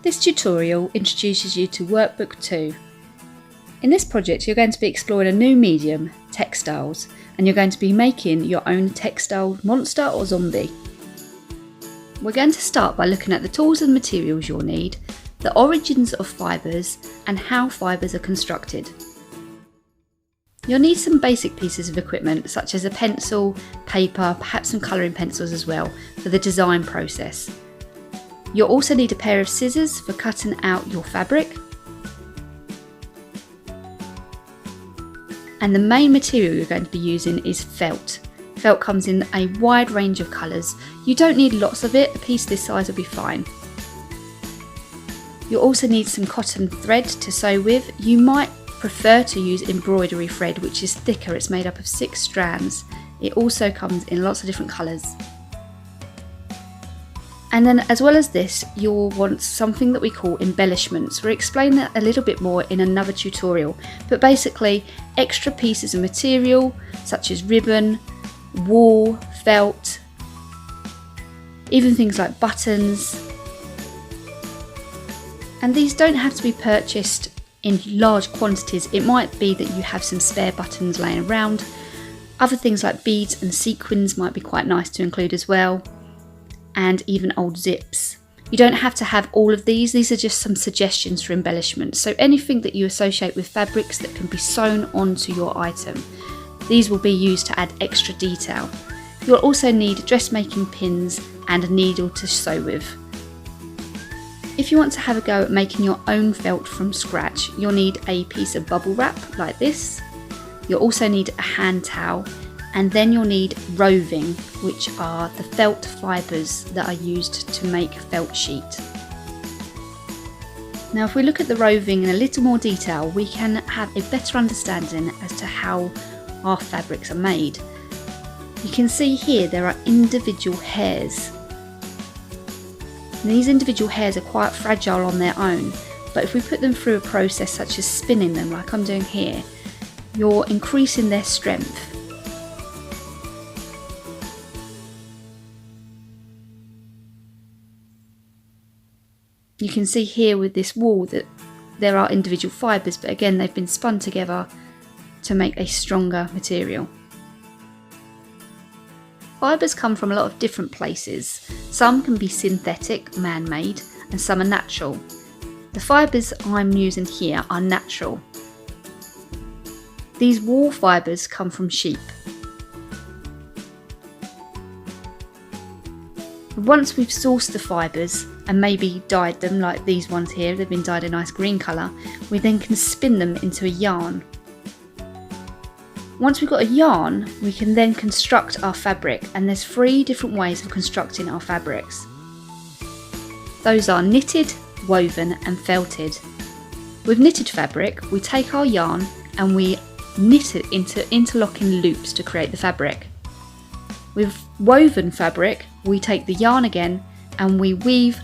This tutorial introduces you to Workbook 2. In this project you're going to be exploring a new medium, textiles, and you're going to be making your own textile monster or zombie. We're going to start by looking at the tools and materials you'll need, the origins of fibres, and how fibres are constructed. You'll need some basic pieces of equipment such as a pencil, paper, perhaps some colouring pencils as well for the design process. You'll also need a pair of scissors for cutting out your fabric. And the main material you're going to be using is felt. Felt comes in a wide range of colours. You don't need lots of it, a piece this size will be fine. You'll also need some cotton thread to sew with. You might prefer to use embroidery thread, which is thicker, it's made up of 6 strands. It also comes in lots of different colours. And then as well as this, you'll want something that we call embellishments. We'll explain that a little bit more in another tutorial, but basically extra pieces of material such as ribbon, wool, felt, even things like buttons. And these don't have to be purchased in large quantities. It might be that you have some spare buttons laying around. Other things like beads and sequins might be quite nice to include as well. And even old zips. You don't have to have all of these are just some suggestions for embellishments. So anything that you associate with fabrics that can be sewn onto your item, these will be used to add extra detail. You'll also need dressmaking pins and a needle to sew with. If you want to have a go at making your own felt from scratch, you'll need a piece of bubble wrap like this. You'll also need a hand towel. And then you'll need roving, which are the felt fibres that are used to make felt sheet. Now if we look at the roving in a little more detail, we can have a better understanding as to how our fabrics are made. You can see here there are individual hairs. And these individual hairs are quite fragile on their own, but if we put them through a process such as spinning them like I'm doing here, you're increasing their strength. You can see here with this wool that there are individual fibres, but again they've been spun together to make a stronger material. Fibres come from a lot of different places. Some can be synthetic, man-made, and some are natural. The fibres I'm using here are natural. These wool fibres come from sheep. Once we've sourced the fibres and maybe dyed them like these ones here, they've been dyed a nice green colour, we then can spin them into a yarn. Once we've got a yarn, we can then construct our fabric, and there's 3 different ways of constructing our fabrics. Those are knitted, woven and felted. With knitted fabric, we take our yarn and we knit it into interlocking loops to create the fabric. With woven fabric, we take the yarn again and we weave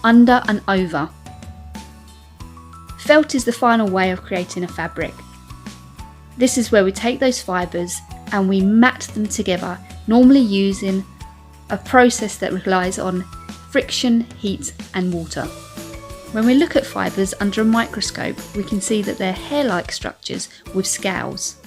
under and over. Felt is the final way of creating a fabric. This is where we take those fibres and we mat them together, normally using a process that relies on friction, heat and water. When we look at fibres under a microscope, we can see that they're hair-like structures with scales.